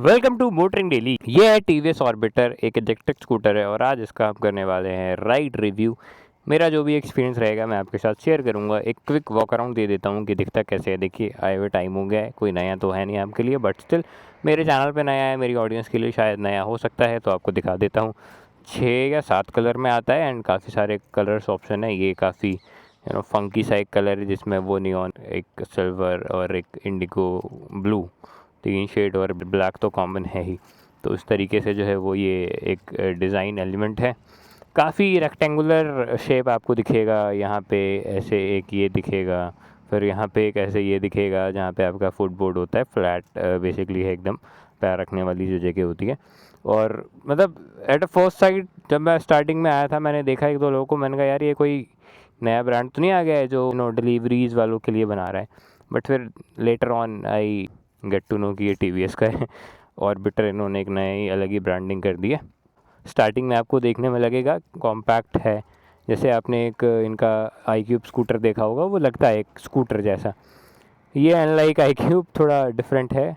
Welcome to motoring daily. ये है TVS orbiter, एक इलेक्ट्रिक स्कूटर है और आज इसका हम करने वाले हैं राइड रिव्यू। मेरा जो भी एक्सपीरियंस रहेगा मैं आपके साथ शेयर करूंगा। एक क्विक वॉक अराउंड दे देता हूं कि दिखता कैसे है। देखिए, आए हुए टाइम हो गया है, कोई नया तो है नहीं आपके लिए, बट स्टिल मेरे चैनल पे नया है, मेरी ऑडियंस के लिए शायद नया हो सकता है, तो आपको दिखा देता हूँ। 6 या 7 कलर में आता है एंड काफ़ी सारे कलर्स ऑप्शन है। ये काफ़ी फंकी सा एक कलर है जिसमें वो नियॉन, एक सिल्वर और एक इंडिगो ब्लू, 3 शेड और ब्लैक तो कॉमन है ही। तो इस तरीके से जो है वो ये एक डिज़ाइन एलिमेंट है। काफ़ी रेक्टेंगुलर शेप आपको दिखेगा। यहाँ पे ऐसे एक ये दिखेगा, फिर यहाँ पे एक ऐसे ये दिखेगा जहाँ पे आपका फुटबोर्ड होता है, फ्लैट बेसिकली है एकदम, पैर रखने वाली जो जगह होती है। और मतलब एट अ फर्स्ट साइड जब मैं स्टार्टिंग में आया था, मैंने देखा एक दो लोगों को, मैंने कहा यार ये कोई नया ब्रांड तो नहीं आ गया है जो डिलीवरीज़ वालों के लिए बना रहा है। बट फिर later on I get to know कि ये टीवीएस का है। ऑर्बिटर इन्होंने एक नई अलग ही ब्रांडिंग कर दी है। स्टार्टिंग में आपको देखने में लगेगा कॉम्पैक्ट है, जैसे आपने एक इनका आई क्यूब स्कूटर देखा होगा, वो लगता है एक स्कूटर जैसा। ये अनलाइक आई क्यूब थोड़ा डिफरेंट है,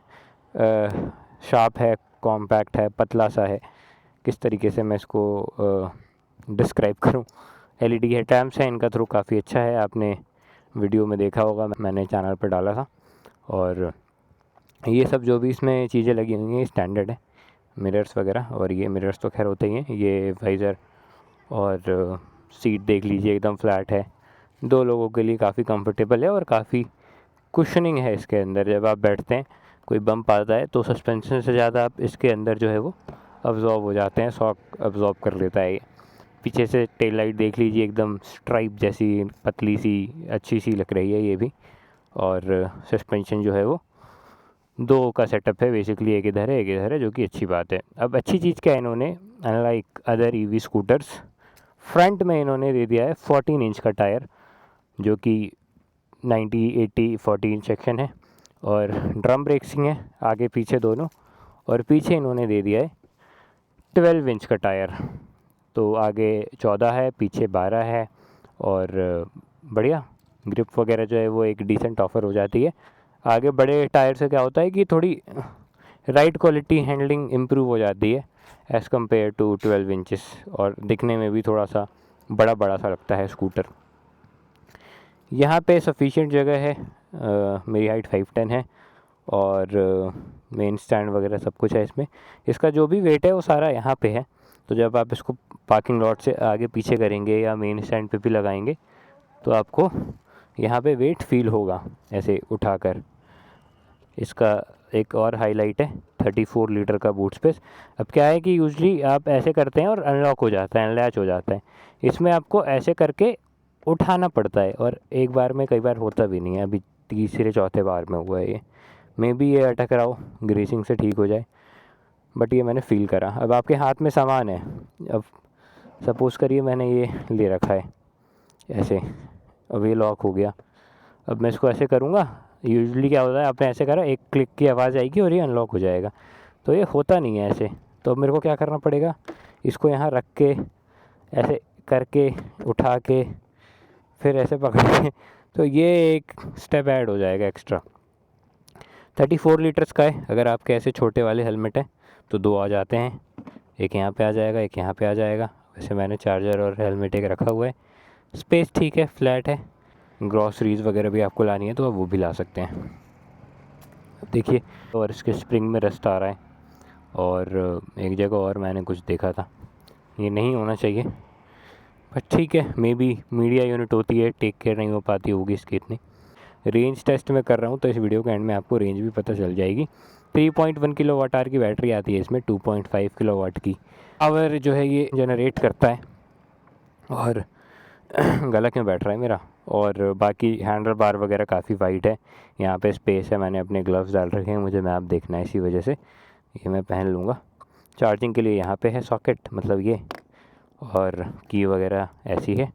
शार्प है, कॉम्पैक्ट है, पतला सा है। किस तरीके से मैं इसको डिस्क्राइब करूं। एलईडी हेड लैम्प्स हैं, इनका थ्रू काफ़ी अच्छा है, आपने वीडियो में देखा होगा, मैंने चैनल पर डाला था। और ये सब जो भी इसमें चीज़ें लगी हुई हैं स्टैंडर्ड है, मिरर्स वगैरह। और ये मिरर्स तो खैर होते ही हैं। ये वाइज़र और सीट देख लीजिए, एकदम फ्लैट है, 2 लोगों के लिए काफ़ी कंफर्टेबल है और काफ़ी कुशनिंग है इसके अंदर। जब आप बैठते हैं, कोई बम्प आता है तो सस्पेंशन से ज़्यादा आप इसके अंदर जो है वो अब्जॉर्ब हो जाते हैं, शॉक अब्जॉर्ब कर लेता है ये। पीछे से टेल लाइट देख लीजिए, एकदम स्ट्राइप जैसी पतली सी अच्छी सी लग रही है ये भी। और सस्पेंशन जो है वो 2 का सेटअप है बेसिकली, एक इधर है, जो कि अच्छी बात है। अब अच्छी चीज़ क्या है, इन्होंने unlike other EV scooters, front में इन्होंने दे दिया है 14 इंच का टायर, जो कि 90-80-40 इंच सेक्शन है। और ड्रम ब्रेक्सिंग है आगे पीछे दोनों। और पीछे इन्होंने दे दिया है 12 इंच का टायर, तो आगे 14 है, पीछे 12 है। और बढ़िया ग्रिप वगैरह जो है वो एक डिसेंट ऑफर हो जाती है। आगे बड़े टायर से क्या होता है कि थोड़ी राइड क्वालिटी हैंडलिंग इम्प्रूव हो जाती है एज़ कम्पेयर टू 12 इंचेस, और दिखने में भी थोड़ा सा बड़ा बड़ा सा लगता है स्कूटर। यहाँ पे सफिशिएंट जगह है, मेरी हाइट 5'10" है और मेन स्टैंड वगैरह सब कुछ है इसमें। इसका जो भी वेट है वो सारा यहाँ पे है, तो जब आप इसको पार्किंग लॉट से आगे पीछे करेंगे या मेन स्टैंड पे भी लगाएंगे तो आपको यहाँ पे वेट फील होगा ऐसे उठाकर। इसका एक और हाईलाइट है 34 लीटर का बूट स्पेस। अब क्या है कि यूजली आप ऐसे करते हैं और अनलॉक हो जाता है, अनलैच हो जाता है। इसमें आपको ऐसे करके उठाना पड़ता है और एक बार में कई बार होता भी नहीं है। अभी तीसरे चौथे बार में हुआ है ये। मे बी ये अटक रहा हो, ग्रीसिंग से ठीक हो जाए, बट ये मैंने फ़ील करा। अब आपके हाथ में सामान है, अब सपोज़ करिए मैंने ये ले रखा है ऐसे, अब ये लॉक हो गया। अब मैं इसको ऐसे करूँगा, यूजुअली क्या होता है, आपने ऐसे करा, एक क्लिक की आवाज़ आएगी और ये अनलॉक हो जाएगा। तो ये होता नहीं है ऐसे। तो अब मेरे को क्या करना पड़ेगा, इसको यहाँ रख के ऐसे करके उठा के फिर ऐसे पकड़ के, तो ये एक स्टेप ऐड हो जाएगा एक्स्ट्रा। 34 लीटर्स का है। अगर आपके ऐसे छोटे वाले हेलमेट हैं तो 2 आ जाते हैं, एक यहाँ पे आ जाएगा, एक यहाँ पे आ जाएगा। वैसे मैंने चार्जर और हेलमेट एक रखा हुआ है। स्पेस ठीक है, फ्लैट है। ग्रॉसरीज़ वगैरह भी आपको लानी है तो आप वो भी ला सकते हैं। देखिए, और इसके स्प्रिंग में रस्ट आ रहा है। और एक जगह और मैंने कुछ देखा था, ये नहीं होना चाहिए, बट ठीक है, मे बी मीडिया यूनिट होती है, टेक केयर नहीं हो पाती होगी इसकी इतनी। रेंज टेस्ट में कर रहा हूँ तो इस वीडियो के एंड में आपको रेंज भी पता चल जाएगी। 3.1 किलोवाट आवर की बैटरी आती है इसमें, 2.5 किलोवाट की पावर जो है ये जनरेट करता है। और गला क्यों बैठ रहा है मेरा। और बाकी हैंडल बार वगैरह काफ़ी वाइड है, यहाँ पे स्पेस है। मैंने अपने ग्लव्स डाल रखे हैं, मुझे मैप देखना है, इसी वजह से ये मैं पहन लूँगा। चार्जिंग के लिए यहाँ पे है सॉकेट, मतलब ये, और की वगैरह ऐसी है।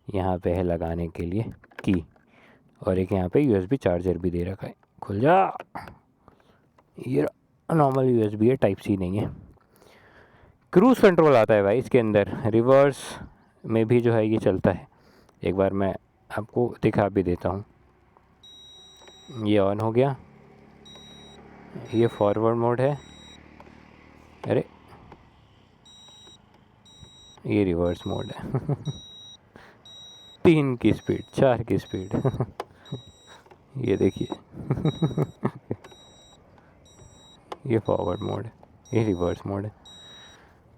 यहाँ पे है लगाने के लिए की, और एक यहाँ पे यूएसबी चार्जर भी दे रखा है। खुल जा, ये नॉर्मल यूएसबी है, टाइप सी नहीं है। क्रूज़ कंट्रोल आता है भाई इसके अंदर, रिवर्स में भी जो है ये चलता है। एक बार मैं आपको दिखा भी देता हूँ। ये ऑन हो गया, ये फॉरवर्ड मोड है, अरे ये रिवर्स मोड है 3 की स्पीड, 4 की स्पीड ये देखिए ये फॉरवर्ड मोड है, ये रिवर्स मोड है।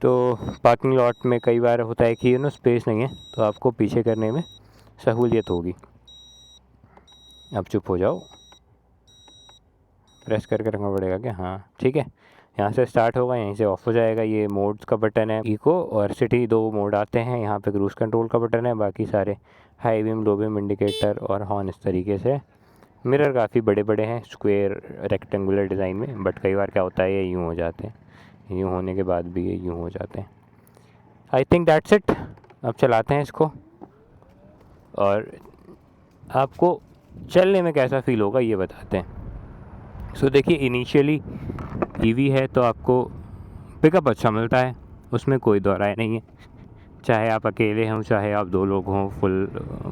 तो पार्किंग लॉट में कई बार होता है कि स्पेस नहीं है, तो आपको पीछे करने में सहूलियत होगी। अब चुप हो जाओ, प्रेस करके रखना पड़ेगा क्या? हाँ ठीक है, यहाँ से स्टार्ट होगा, यहीं से ऑफ हो जाएगा। ये मोड्स का बटन है, इको और सिटी 2 मोड आते हैं। यहाँ पे क्रूज़ कंट्रोल का बटन है, बाकी सारे high beam, low beam, indicator और हॉर्न इस तरीके से। मिरर काफ़ी बड़े बड़े हैं, स्क्वायर रेक्टेंगुलर डिज़ाइन में, बट कई बार क्या होता है ये यूँ हो जाते हैं, यूँ होने के बाद भी ये यूँ हो जाते हैं। I think that's it. अब चलाते हैं इसको और आपको चलने में कैसा फ़ील होगा ये बताते हैं। सो देखिए, इनिशियली ईवी है तो आपको पिकअप अच्छा मिलता है, उसमें कोई दो राय नहीं है। चाहे आप अकेले हों, चाहे आप 2 लोग हों, फुल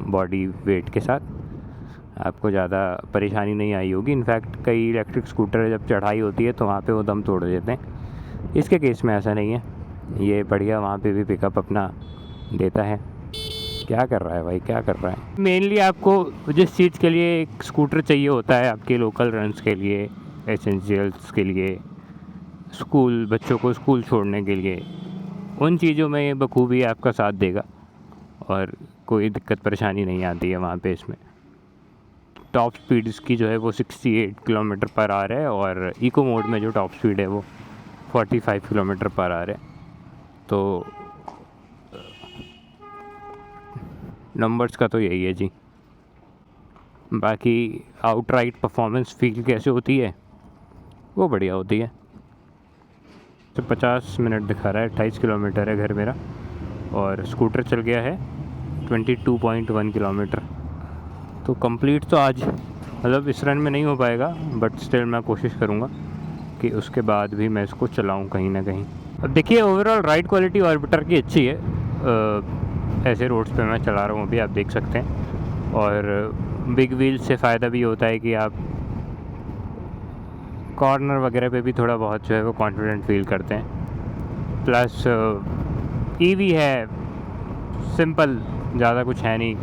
बॉडी वेट के साथ आपको ज़्यादा परेशानी नहीं आई होगी। इनफैक्ट कई इलेक्ट्रिक स्कूटर जब चढ़ाई होती है तो वहाँ पे वो दम तोड़ देते हैं। इसके केस में ऐसा नहीं है, ये बढ़िया वहाँ पे भी पिकअप अपना देता है। क्या कर रहा है भाई, क्या कर रहा है? मेनली आपको जिस चीज़ के लिए एक स्कूटर चाहिए होता है, आपके लोकल रन्स के लिए, एसेंशियल्स के लिए, स्कूल बच्चों को स्कूल छोड़ने के लिए, उन चीज़ों में ये बखूबी आपका साथ देगा और कोई दिक्कत परेशानी नहीं आती है वहाँ पे। इसमें टॉप स्पीड इसकी जो है वो 68 किलोमीटर पर आवर है और इको मोड में जो टॉप स्पीड है वो 45 किलोमीटर पर आवर है। तो नंबर्स का तो यही है जी। बाकी आउटराइट परफॉर्मेंस फील कैसे होती है, वो बढ़िया होती है। तो 50 मिनट दिखा रहा है, 28 किलोमीटर है घर मेरा और स्कूटर चल गया है 22.1 किलोमीटर। तो कंप्लीट तो आज मतलब इस रन में नहीं हो पाएगा, बट स्टिल मैं कोशिश करूँगा कि उसके बाद भी मैं इसको चलाऊँ कहीं ना कहीं। अब देखिए, ओवरऑल राइड क्वालिटी ऑर्बिटर की अच्छी है। ऐसे रोड्स पे मैं चला रहा हूँ अभी, आप देख सकते हैं। और बिग व्हील्स से फ़ायदा भी होता है कि आप कॉर्नर वगैरह पे भी थोड़ा बहुत जो है वो कॉन्फिडेंट फील करते हैं। प्लस ईवी है, सिंपल, ज़्यादा कुछ है नहीं।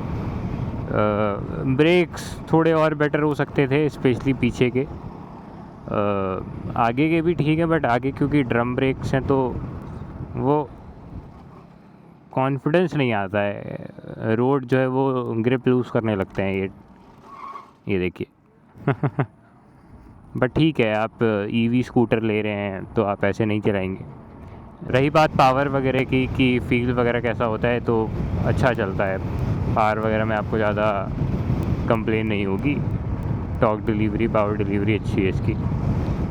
ब्रेक्स थोड़े और बेटर हो सकते थे, स्पेशली पीछे के। आगे के भी ठीक है, बट आगे क्योंकि ड्रम ब्रेक्स हैं तो वो कॉन्फिडेंस नहीं आता है, रोड जो है वो ग्रिप लूज़ करने लगते हैं ये देखिए बट ठीक है, आप ईवी स्कूटर ले रहे हैं तो आप ऐसे नहीं चलाएंगे। रही बात पावर वगैरह की कि फील वगैरह कैसा होता है, तो अच्छा चलता है। पावर वगैरह में आपको ज़्यादा कंप्लेन नहीं होगी। टॉर्क डिलीवरी, पावर डिलीवरी अच्छी है इसकी।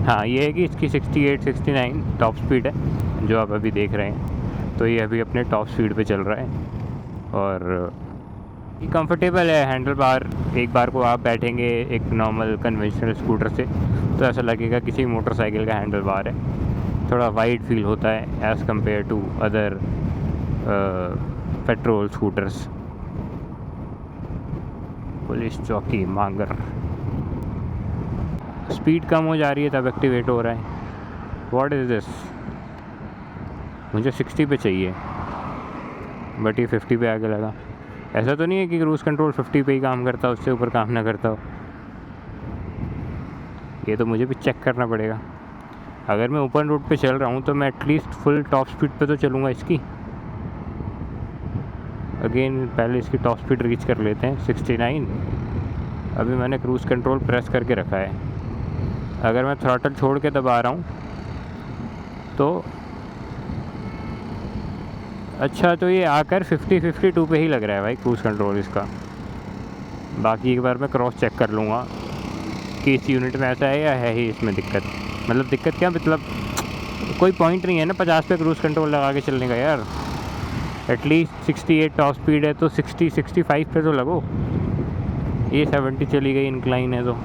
हाँ, ये है कि इसकी 68-69 टॉप स्पीड है जो आप अभी देख रहे हैं। तो ये अभी अपने टॉप स्पीड पे चल रहा है और ये कंफर्टेबल है। हैंडल बार, एक बार को आप बैठेंगे एक नॉर्मल कन्वेंशनल स्कूटर से तो ऐसा लगेगा किसी मोटरसाइकिल का हैंडल बार है। थोड़ा वाइड फील होता है as compare to other petrol scooters. Police चौकी मांगर, स्पीड कम हो जा रही है तब एक्टिवेट हो रहा है। What is this? मुझे 60 पे चाहिए बट ये 50 पे आगे लगा। ऐसा तो नहीं है कि क्रूज़ कंट्रोल 50 पे ही काम करता, उससे ऊपर काम ना करता हो। ये तो मुझे भी चेक करना पड़ेगा। अगर मैं ओपन रोड पे चल रहा हूँ तो मैं एटलीस्ट फुल टॉप स्पीड पे तो चलूँगा इसकी। अगेन पहले इसकी टॉप स्पीड रीच कर लेते हैं 69। अभी मैंने क्रूज़ कंट्रोल प्रेस करके रखा है। अगर मैं थ्रॉटल छोड़ के दबा रहा हूँ तो अच्छा, तो ये आकर 50-52 पे ही लग रहा है भाई क्रूज़ कंट्रोल इसका। बाकी एक बार मैं क्रॉस चेक कर लूँगा कि इस यूनिट में ऐसा है या है ही इसमें दिक्कत। मतलब दिक्कत क्या, मतलब कोई पॉइंट नहीं है ना 50 पे क्रूज़ कंट्रोल लगा के चलने का यार। एटलीस्ट 68 टॉप स्पीड है तो 60-65 पे तो लगो। ये 70 चली गई, इंक्लाइन है तो।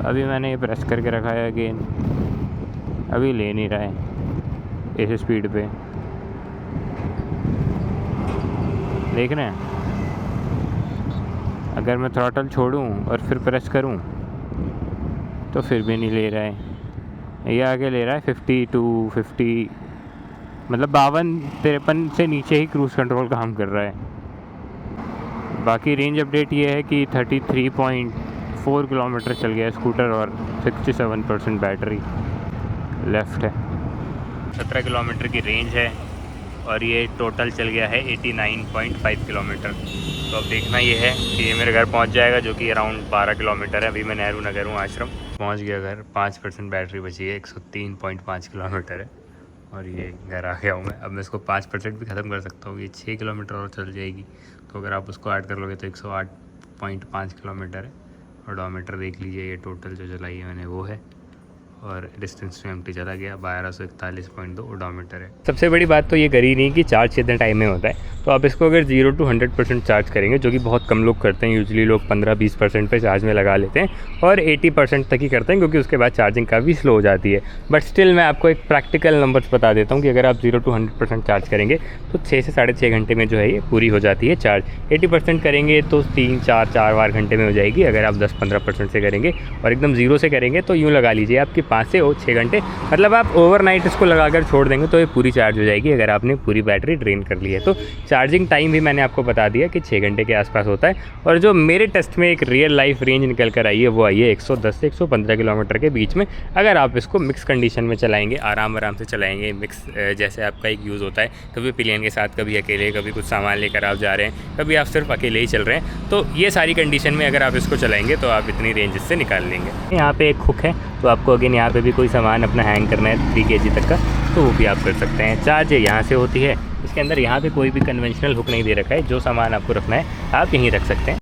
अभी मैंने ये प्रेस करके रखा है अगेन, अभी ले नहीं रहा है इस स्पीड पे। देख रहे हैं, अगर मैं थ्रॉटल छोड़ूं और फिर प्रेस करूं तो फिर भी नहीं ले रहा है। ये आगे ले रहा है 50 to 50, मतलब 52-53 से नीचे ही क्रूज़ कंट्रोल काम कर रहा है। बाकी रेंज अपडेट ये है कि 33.4 किलोमीटर चल गया है स्कूटर और 67% बैटरी लेफ़्ट है। 17 किलोमीटर की रेंज है और ये टोटल चल गया है 89.5 किलोमीटर। तो अब देखना ये है कि ये मेरे घर पहुंच जाएगा, जो कि अराउंड 12 किलोमीटर है। अभी मैं नेहरू नगर हूँ, आश्रम पहुंच गया घर। 5% बैटरी बची है, 103.5 किलोमीटर है और ये घर आ गया हूँ मैं। अब मैं इसको 5% भी ख़त्म कर सकता हूँ, ये 6 किलोमीटर और चल जाएगी। तो अगर आप उसको ऐड कर लोगे तो 108.5 किलोमीटर है। ओडोमीटर देख लीजिए, ये टोटल जो चलाई है मैंने वो है और डिस्टेंस में एम्प्टी चला गया 1241.2 ओडोमीटर है। सबसे बड़ी बात तो ये करी नहीं कि चार्ज कितने टाइम में होता है। तो आप इसको अगर 0 to 100% चार्ज करेंगे, जो कि बहुत कम लोग करते हैं, यूजुअली लोग 15-20% पे चार्ज में लगा लेते हैं और 80% तक ही करते हैं, क्योंकि उसके बाद चार्जिंग काफ़ी स्लो हो जाती है। बट स्टिल मैं आपको एक प्रैक्टिकल नंबर्स बता देता हूँ कि अगर आप 0 to 100% चार्ज करेंगे तो 6 से 6.5 घंटे में जो है ये पूरी हो जाती है चार्ज। 80% करेंगे तो 3-4 बार घंटे में हो जाएगी। अगर आप 10-15% से करेंगे और एकदम 0 से करेंगे तो यूँ लगा लीजिए आपकी 5 से 6 घंटे, मतलब आप ओवरनाइट इसको लगाकर छोड़ देंगे तो ये पूरी चार्ज हो जाएगी, अगर आपने पूरी बैटरी ड्रेन कर ली है। तो चार्जिंग टाइम भी मैंने आपको बता दिया कि 6 घंटे के आसपास होता है। और जो मेरे टेस्ट में एक रियल लाइफ रेंज निकल कर आई है वो आई है 110 से 115 किलोमीटर के बीच में। अगर आप इसको मिक्स कंडीशन में चलाएंगे, आराम से चलाएंगे, मिक्स जैसे आपका एक यूज़ होता है, कभी प्लेन के साथ, कभी अकेले, कभी कुछ सामान लेकर आप जा रहे हैं, कभी आप सिर्फ अकेले ही चल रहे हैं, तो ये सारी कंडीशन में अगर आप इसको चलाएंगे तो आप इतनी रेंज इससे निकाल लेंगे। यहाँ पे एक हुक है, तो आपको अगेन यहाँ पे भी कोई सामान अपना हैंग करना है 3 kg तक का, तो वो भी आप कर सकते हैं। चार्ज यहाँ से होती है, इसके अंदर यहाँ पे कोई भी कन्वेंशनल हुक नहीं दे रखा है, जो सामान आपको रखना है आप यहीं रख सकते हैं।